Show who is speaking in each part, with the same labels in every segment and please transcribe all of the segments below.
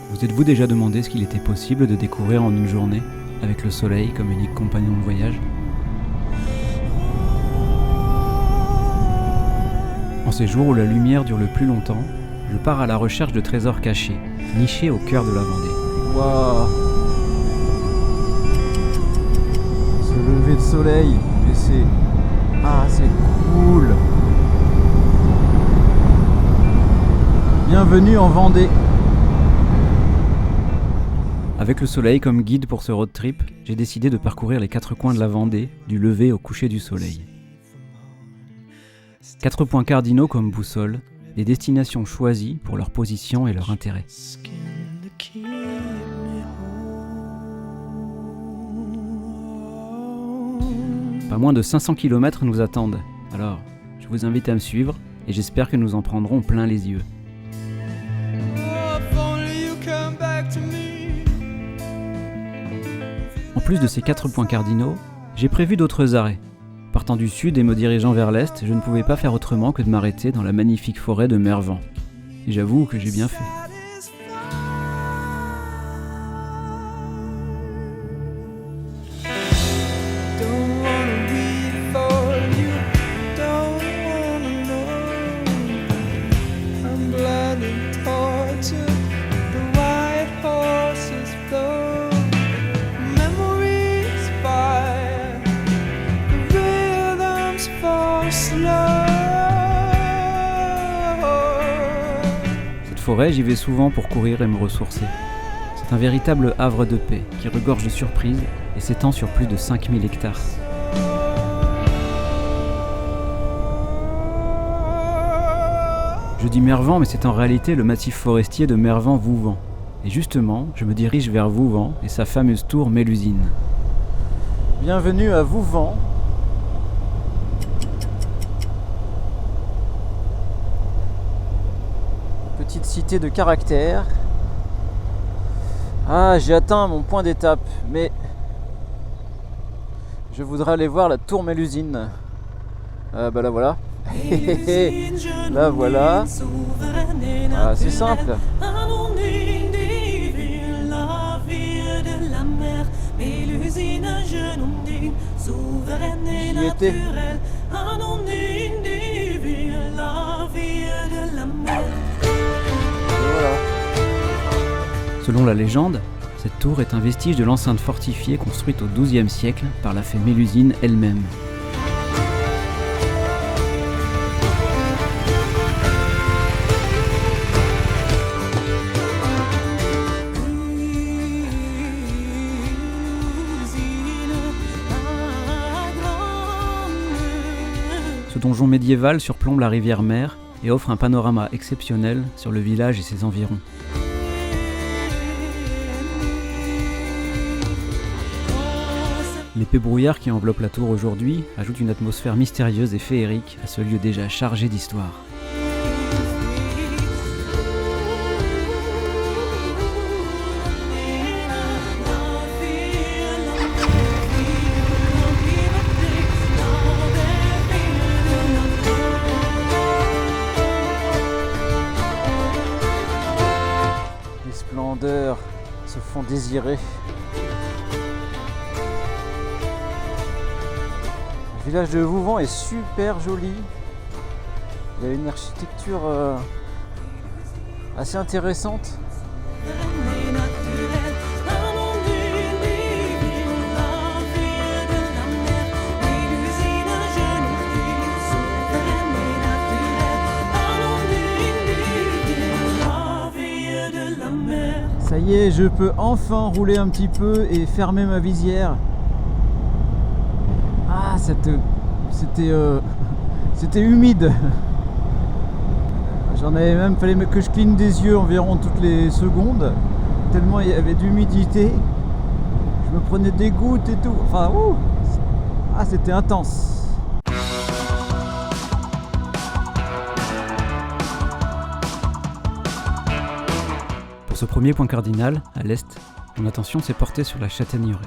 Speaker 1: Vous êtes-vous déjà demandé ce qu'il était possible de découvrir en une journée, avec le soleil comme unique compagnon de voyage ? En ces jours où la lumière dure le plus longtemps, je pars à la recherche de trésors cachés, nichés au cœur de la Vendée.
Speaker 2: Waouh! Ce lever de soleil, mais c'est... Ah, c'est cool! Bienvenue en Vendée!
Speaker 1: Avec le soleil comme guide pour ce road trip, j'ai décidé de parcourir les 4 coins de la Vendée, du lever au coucher du soleil. 4 points cardinaux comme boussole, des destinations choisies pour leur position et leur intérêt. Pas moins de 500 km nous attendent, alors je vous invite à me suivre et j'espère que nous en prendrons plein les yeux. En plus de ces 4 points cardinaux, j'ai prévu d'autres arrêts. Partant du sud et me dirigeant vers l'est, je ne pouvais pas faire autrement que de m'arrêter dans la magnifique forêt de Mervan. Et j'avoue que j'ai bien fait. Cette forêt, j'y vais souvent pour courir et me ressourcer. C'est un véritable havre de paix qui regorge de surprises et s'étend sur plus de 5000 hectares. Je dis Mervan, mais c'est en réalité le massif forestier de Mervan-Vouvant. Et justement, je me dirige vers Vouvant et sa fameuse tour Mélusine.
Speaker 2: Bienvenue à Vouvant. Petite cité de caractère. Ah, j'ai atteint mon point d'étape, mais je voudrais aller voir la tour Mélusine. Bah là voilà. Là voilà. Ah, c'est simple. J'y étais. Voilà.
Speaker 1: Selon la légende, cette tour est un vestige de l'enceinte fortifiée construite au XIIe siècle par la fée Mélusine elle-même. Ce donjon médiéval surplombe la rivière Mer et offre un panorama exceptionnel sur le village et ses environs. L'épais brouillard qui enveloppe la tour aujourd'hui ajoute une atmosphère mystérieuse et féerique à ce lieu déjà chargé d'histoire.
Speaker 2: Les splendeurs se font désirer. Le village de Vouvant est super joli. Il y a une architecture assez intéressante. Ça y est, je peux enfin rouler un petit peu et fermer ma visière. Ah, c'était humide. J'en avais même, fallait que je cligne des yeux environ toutes les secondes, tellement il y avait d'humidité. Je me prenais des gouttes et tout. Enfin, ah, c'était intense.
Speaker 1: Pour ce premier point cardinal, à l'est, mon attention s'est portée sur la Châtaigneraie.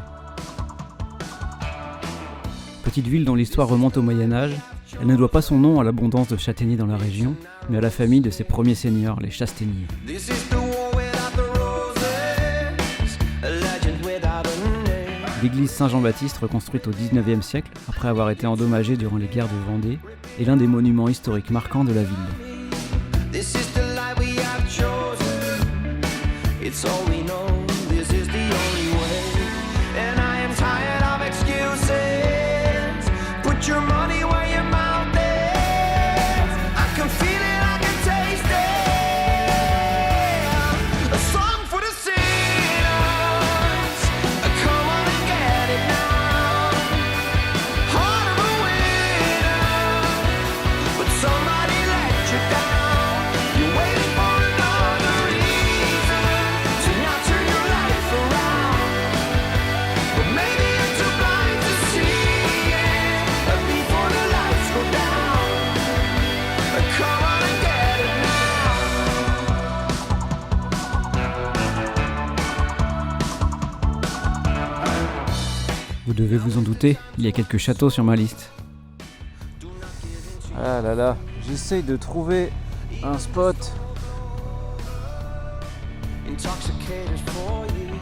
Speaker 1: Petite ville dont l'histoire remonte au Moyen-Âge, elle ne doit pas son nom à l'abondance de châtaigniers dans la région, mais à la famille de ses premiers seigneurs, les Chastaigneux. L'église Saint-Jean-Baptiste, reconstruite au XIXe siècle, après avoir été endommagée durant les guerres de Vendée, est l'un des monuments historiques marquants de la ville.
Speaker 3: This is the life we have chosen. It's all we know. This is the only way. And I am tired of excuses. Put your money where your mouth is. I can feel it, I can taste it. A song for the sinners. Come on and get it now. Heart of a winner, but somebody let you down. You're waiting for another reason to not turn your life around. But maybe you're too blind to see it before the lights go down. Come on and get it now.
Speaker 1: Vous devez vous en douter, il y a quelques châteaux sur ma liste.
Speaker 2: Ah là là, j'essaye de trouver un spot.
Speaker 3: Intoxicated for you.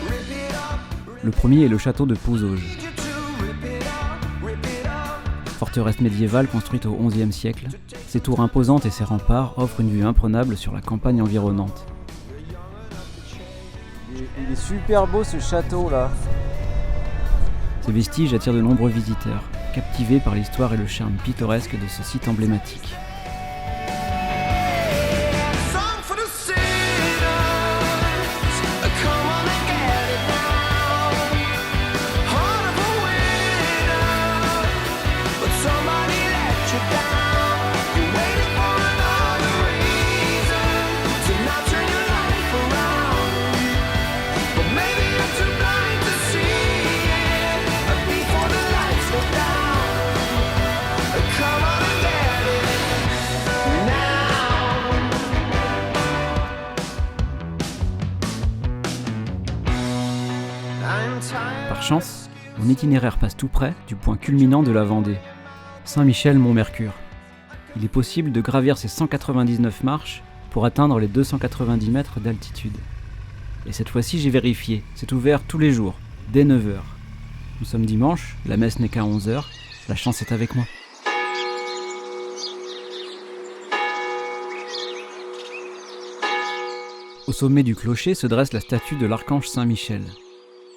Speaker 3: Rip it up,
Speaker 1: Le premier est le château de Pouzauges,
Speaker 3: need you to rip it up, rip it up.
Speaker 1: forteresse médiévale construite au XIe siècle. Ses tours imposantes et ses remparts offrent une vue imprenable sur la campagne environnante.
Speaker 2: Il est super beau ce château là.
Speaker 1: Ces vestiges attirent de nombreux visiteurs, captivés par l'histoire et le charme pittoresque de ce site emblématique.
Speaker 3: Song for the sinners. Come on and get it now. Heart of a winner, but somebody let you down. You're waiting for another reason to not turn your life around. But maybe you're too blind to see it before the lights go down. Come on and get it now. I'm tired.
Speaker 1: Par chance, mon itinéraire passe tout près du point culminant de la Vendée, Saint-Michel-Mont-Mercure. Il est possible de gravir ces 199 marches pour atteindre les 290 mètres d'altitude. Et cette fois-ci, j'ai vérifié, c'est ouvert tous les jours, dès 9h. Nous sommes dimanche, la messe n'est qu'à 11h, la chance est avec moi. Au sommet du clocher se dresse la statue de l'archange Saint-Michel.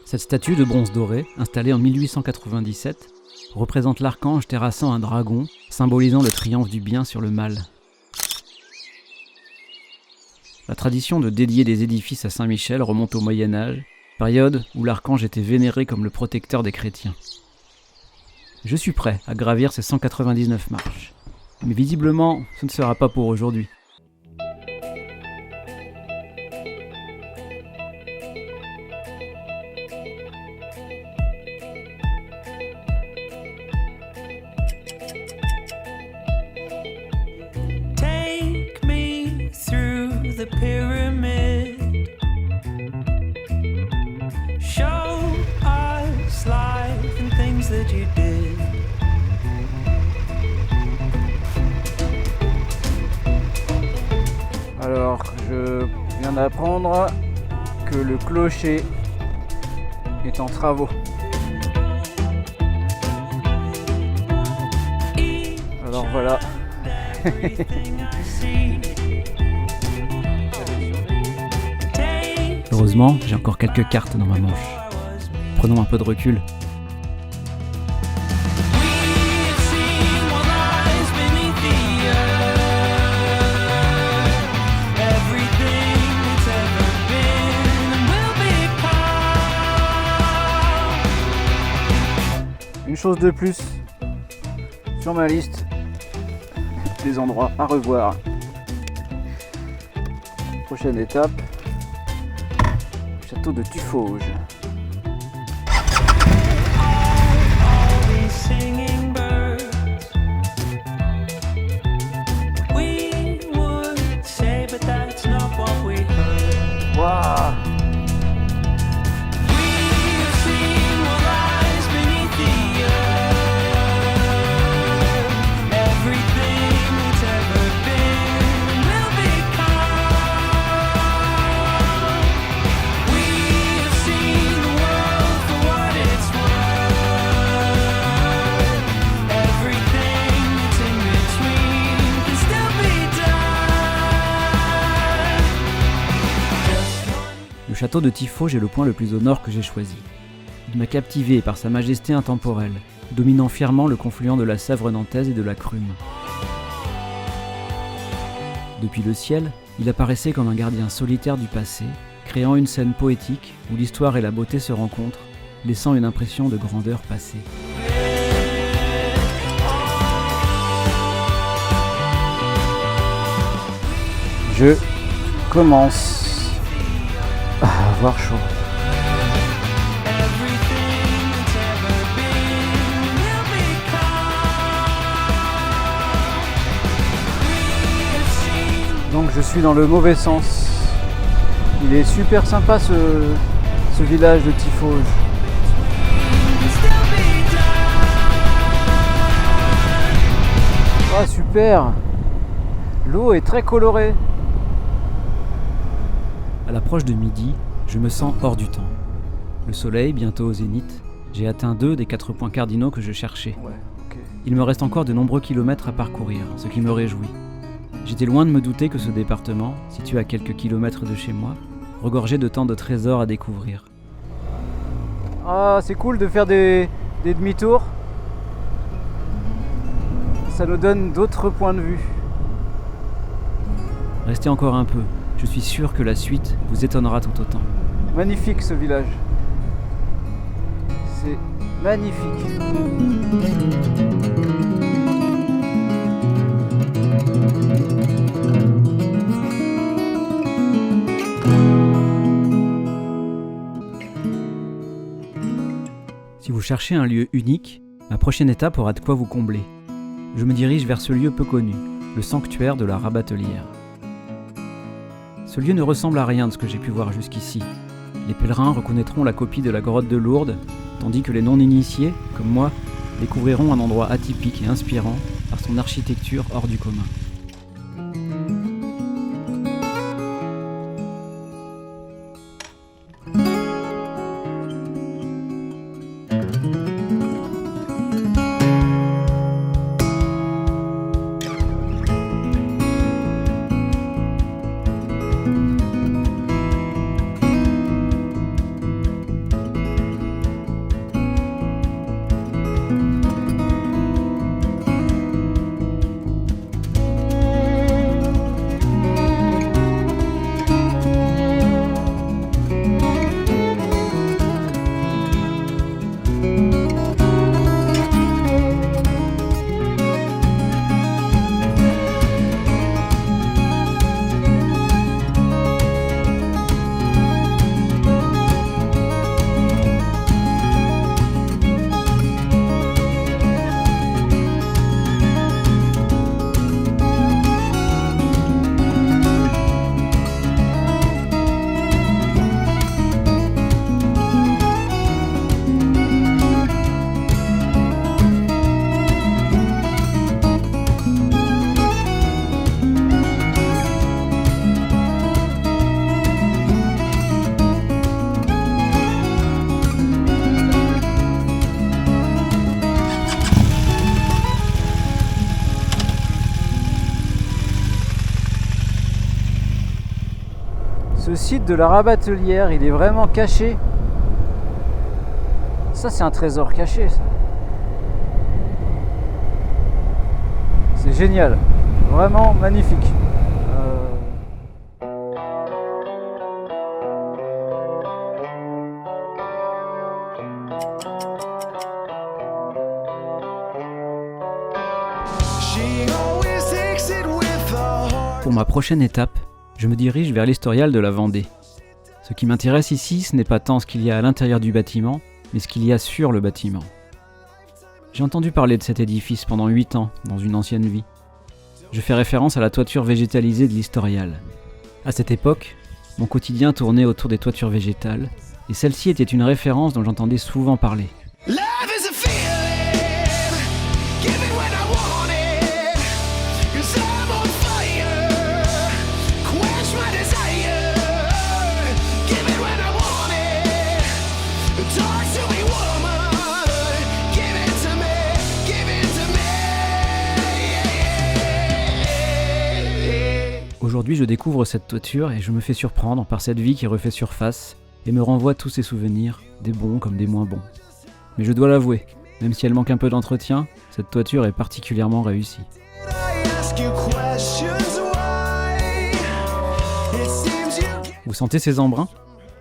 Speaker 1: Cette statue de bronze doré, installée en 1897, représente l'archange terrassant un dragon, symbolisant le triomphe du bien sur le mal. La tradition de dédier des édifices à Saint-Michel remonte au Moyen-Âge, période où l'archange était vénéré comme le protecteur des chrétiens. Je suis prêt à gravir ces 199 marches. Mais visiblement, ce ne sera pas pour aujourd'hui.
Speaker 3: Take me through the pyramid. Show us life and things that you did.
Speaker 2: Alors, je viens d'apprendre que le clocher est en travaux. Alors voilà.
Speaker 3: Everything I see. Take
Speaker 1: Heureusement, j'ai encore quelques cartes dans ma manche. Prenons un peu de recul.
Speaker 3: We've seen what lies beneath the earth. Everything that's ever been and will become.
Speaker 2: Une chose de plus sur ma liste des endroits à revoir. Prochaine étape, château de Tuffauges.
Speaker 3: All these singing birds. We would say, but that's not what we heard.
Speaker 2: Waouh!
Speaker 3: We've seen what lies beneath the earth. Everything that's ever been will become. We've seen the world for what it
Speaker 1: Le château de Tiffauges est le point le plus au nord que j'ai choisi. Il m'a captivé par sa majesté intemporelle, dominant fièrement le confluent de la Sèvre nantaise et de la Crume. Depuis le ciel, il apparaissait comme un gardien solitaire du passé, créant une scène poétique où l'histoire et la beauté se rencontrent, laissant une impression de grandeur passée.
Speaker 2: Je commence à avoir chaud. Donc je suis dans le mauvais sens. Il est super sympa ce village de Tiffauges. Ah super! L'eau est très colorée.
Speaker 1: À l'approche de midi, je me sens hors du temps. Le soleil, bientôt au zénith, j'ai atteint 2 des 4 points cardinaux que je cherchais. Il me reste encore de nombreux kilomètres à parcourir, ce qui me réjouit. J'étais loin de me douter que ce département, situé à quelques kilomètres de chez moi, regorgeait de tant de trésors à découvrir.
Speaker 2: Ah, c'est cool de faire des demi-tours. Ça nous donne d'autres points de vue.
Speaker 1: Restez encore un peu, je suis sûr que la suite vous étonnera tout autant.
Speaker 2: Magnifique ce village. C'est magnifique.
Speaker 1: Si vous cherchez un lieu unique, ma prochaine étape aura de quoi vous combler. Je me dirige vers ce lieu peu connu, le sanctuaire de la Rabatelière. Ce lieu ne ressemble à rien de ce que j'ai pu voir jusqu'ici. Les pèlerins reconnaîtront la copie de la grotte de Lourdes, tandis que les non-initiés, comme moi, découvriront un endroit atypique et inspirant par son architecture hors du commun.
Speaker 2: Ce site de la Rabatelière, il est vraiment caché. Ça, c'est un trésor caché, ça. C'est génial. Vraiment magnifique.
Speaker 1: Pour ma prochaine étape, je me dirige vers l'historial de la Vendée. Ce qui m'intéresse ici, ce n'est pas tant ce qu'il y a à l'intérieur du bâtiment, mais ce qu'il y a sur le bâtiment. J'ai entendu parler de cet édifice pendant 8 ans, dans une ancienne vie. Je fais référence à la toiture végétalisée de l'historial. À cette époque, mon quotidien tournait autour des toitures végétales, et celle-ci était une référence dont j'entendais souvent parler. Aujourd'hui, Aujourd'hui, je découvre cette toiture et je me fais surprendre par cette vie qui refait surface et me renvoie tous ses souvenirs, des bons comme des moins bons. Mais je dois l'avouer, même si elle manque un peu d'entretien, cette toiture est particulièrement réussie. Vous sentez ces embruns ?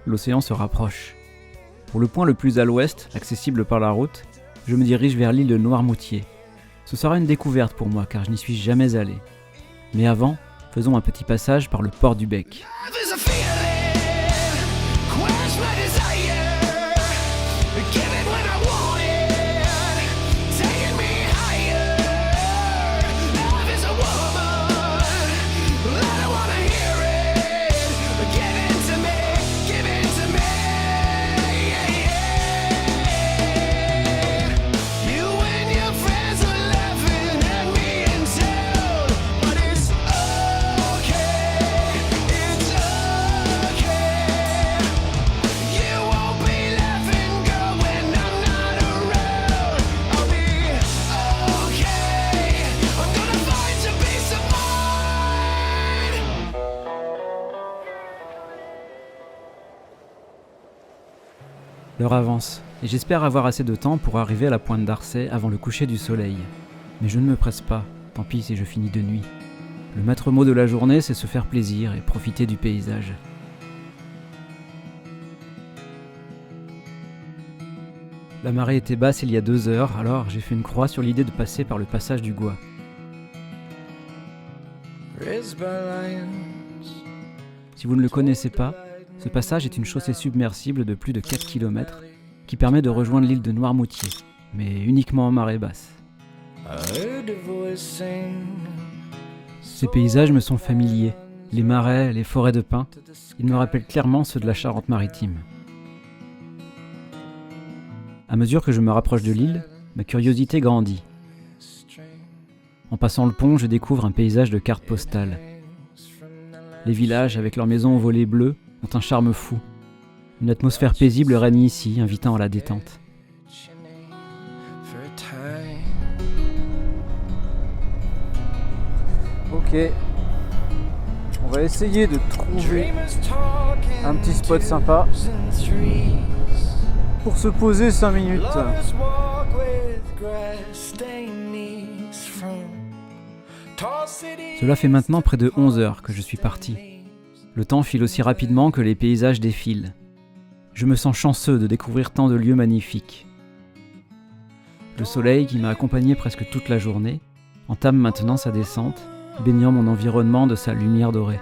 Speaker 1: L'océan se rapproche. Pour le point le plus à l'ouest, accessible par la route, je me dirige vers l'île de Noirmoutier. Ce sera une découverte pour moi car je n'y suis jamais allé. Mais avant, faisons un petit passage par le port du Bec. L'heure avance, et j'espère avoir assez de temps pour arriver à la pointe d'Arcet avant le coucher du soleil. Mais je ne me presse pas, tant pis si je finis de nuit. Le maître mot de la journée, c'est se faire plaisir et profiter du paysage. La marée était basse il y a 2 heures, alors j'ai fait une croix sur l'idée de passer par le passage du Gois. Si vous ne le connaissez pas, ce passage est une chaussée submersible de plus de 4 km qui permet de rejoindre l'île de Noirmoutier, mais uniquement en marée basse. Ces paysages me sont familiers, les marais, les forêts de pins, ils me rappellent clairement ceux de la Charente-Maritime. À mesure que je me rapproche de l'île, ma curiosité grandit. En passant le pont, je découvre un paysage de cartes postales. Les villages, avec leurs maisons aux volets bleus, ont un charme fou. Une atmosphère paisible règne ici, invitant à la détente.
Speaker 2: Ok, on va essayer de trouver un petit spot sympa pour se poser 5 minutes.
Speaker 1: Cela fait maintenant près de 11 heures que je suis parti. Le temps file aussi rapidement que les paysages défilent. Je me sens chanceux de découvrir tant de lieux magnifiques. Le soleil, qui m'a accompagné presque toute la journée, entame maintenant sa descente, baignant mon environnement de sa lumière dorée.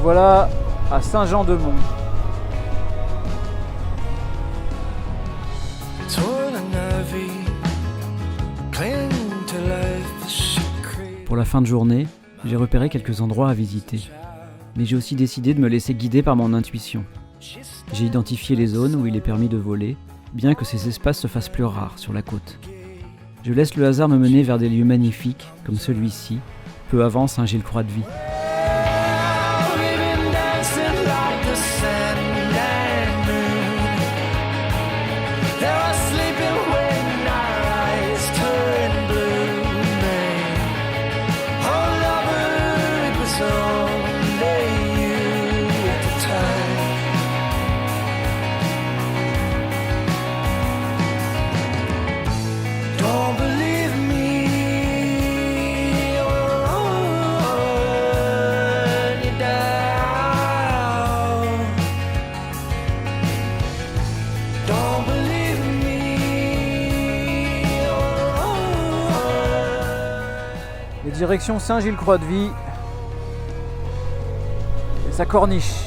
Speaker 2: Voilà à Saint-Jean-de-Mont.
Speaker 1: Pour la fin de journée, j'ai repéré quelques endroits à visiter. Mais j'ai aussi décidé de me laisser guider par mon intuition. J'ai identifié les zones où il est permis de voler, bien que ces espaces se fassent plus rares sur la côte. Je laisse le hasard me mener vers des lieux magnifiques, comme celui-ci, peu avant Saint-Gilles-Croix-de-Vie.
Speaker 2: Direction Saint-Gilles-Croix-de-Vie et sa corniche.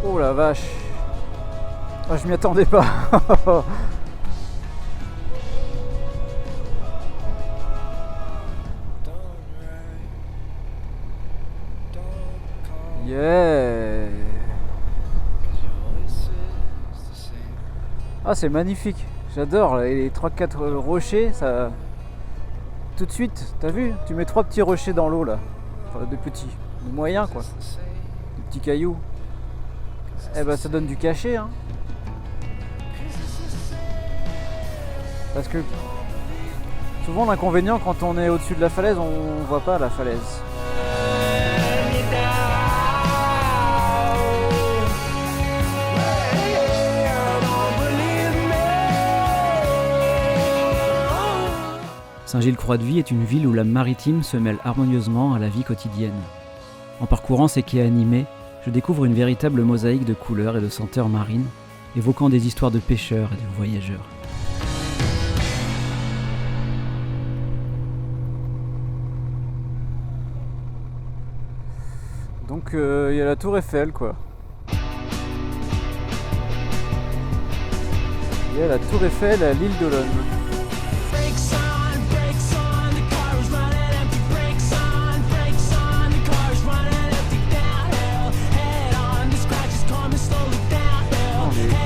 Speaker 2: Oh la vache, Ah, je m'y attendais pas. Yeah. Ah, c'est magnifique. J'adore les 3-4 rochers, ça. Tout de suite, t'as vu? Tu mets 3 petits rochers dans l'eau là. Enfin, de petits, de moyens quoi. Des petits cailloux. Eh ben ça donne du cachet hein. Parce que souvent l'inconvénient quand on est au-dessus de la falaise, on voit pas la falaise.
Speaker 1: Saint-Gilles-Croix-de-Vie est une ville où l'âme maritime se mêle harmonieusement à la vie quotidienne. En parcourant ces quais animés, je découvre une véritable mosaïque de couleurs et de senteurs marines, évoquant des histoires de pêcheurs et de voyageurs.
Speaker 2: Donc il y a la tour Eiffel quoi. Il y a la tour Eiffel à l'île d'Olonne.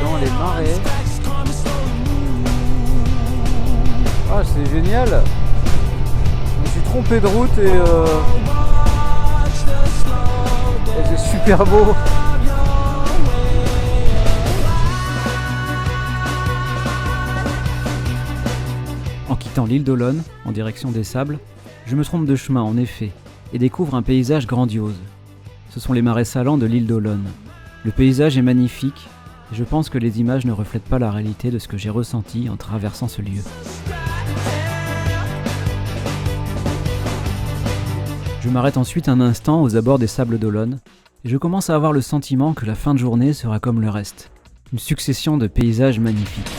Speaker 2: Dans les marais. Ah c'est génial. Je me suis trompé de route et c'est super beau.
Speaker 1: En quittant l'île d'Olonne, en direction des Sables, je me trompe de chemin en effet, et découvre un paysage grandiose. Ce sont les marais salants de l'île d'Olonne. Le paysage est magnifique, et je pense que les images ne reflètent pas la réalité de ce que j'ai ressenti en traversant ce lieu. Je m'arrête ensuite un instant aux abords des Sables d'Olonne, et je commence à avoir le sentiment que la fin de journée sera comme le reste. Une succession de paysages magnifiques.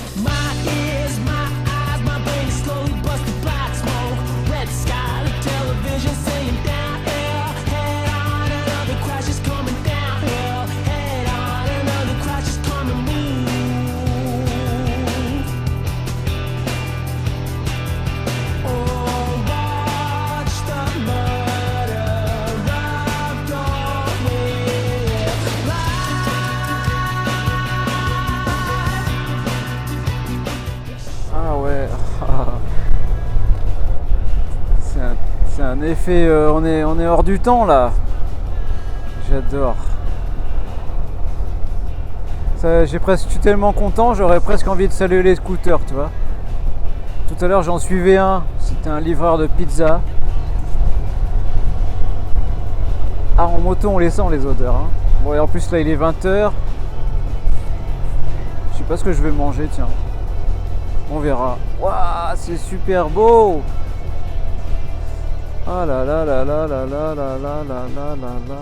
Speaker 2: C'est un effet, on est hors du temps là. J'adore. Je suis tellement content, j'aurais presque envie de saluer les scooters, tu vois. Tout à l'heure j'en suivais un, c'était un livreur de pizza. Ah, en moto on les sent les odeurs. Hein. Bon, et en plus là il est 20h. Je sais pas ce que je vais manger, tiens. On verra. Waouh, c'est super beau. Ah là là là là là là là là là là là là.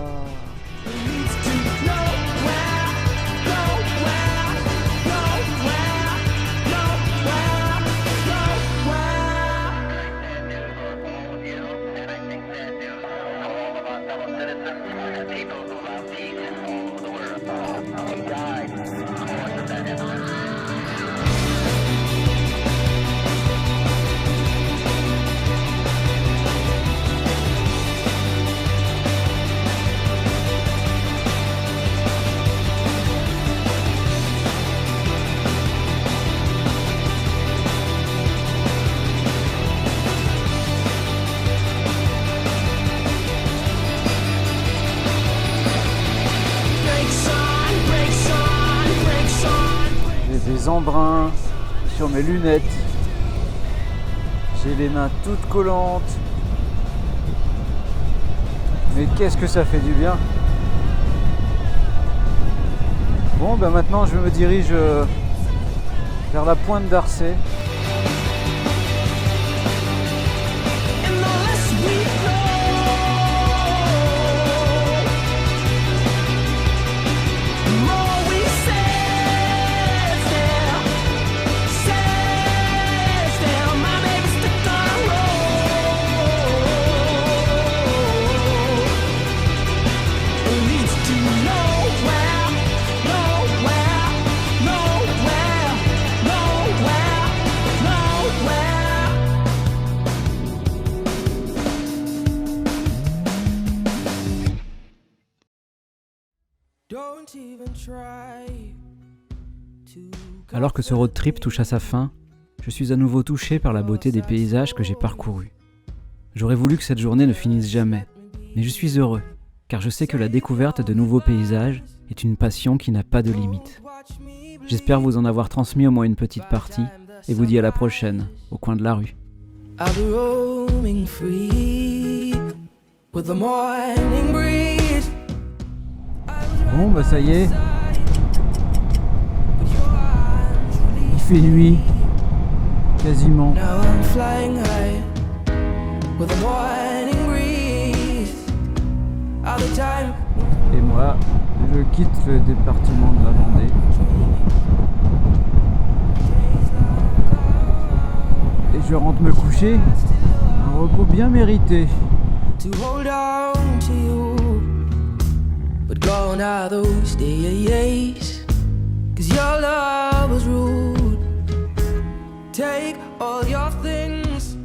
Speaker 2: Des embruns sur mes lunettes. J'ai les mains toutes collantes. Mais qu'est-ce que ça fait du bien. Bon, ben maintenant je me dirige vers la pointe d'Arcet.
Speaker 3: Nowhere, nowhere, nowhere.
Speaker 1: Alors que ce road trip touche à sa fin, je suis à nouveau touché par la beauté des paysages que j'ai parcourus. J'aurais voulu que cette journée ne finisse jamais, mais je suis heureux, car je sais que la découverte de nouveaux paysages est une passion qui n'a pas de limite. J'espère vous en avoir transmis au moins une petite partie, et vous dis à la prochaine, au coin de la rue.
Speaker 3: I'll be roaming free with the morning breeze.
Speaker 2: Bon bah ça y est, il fait nuit, quasiment.
Speaker 3: Now I'm flying high with the morning breeze. All the time.
Speaker 2: Et moi, je quitte le département de la Vendée. Et je rentre me coucher, un repos bien mérité.
Speaker 3: To hold on to you, but gone are those days, 'cause your love was rude. Take all your things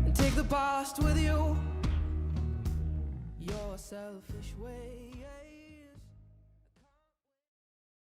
Speaker 3: and take the past with you. Your selfish way.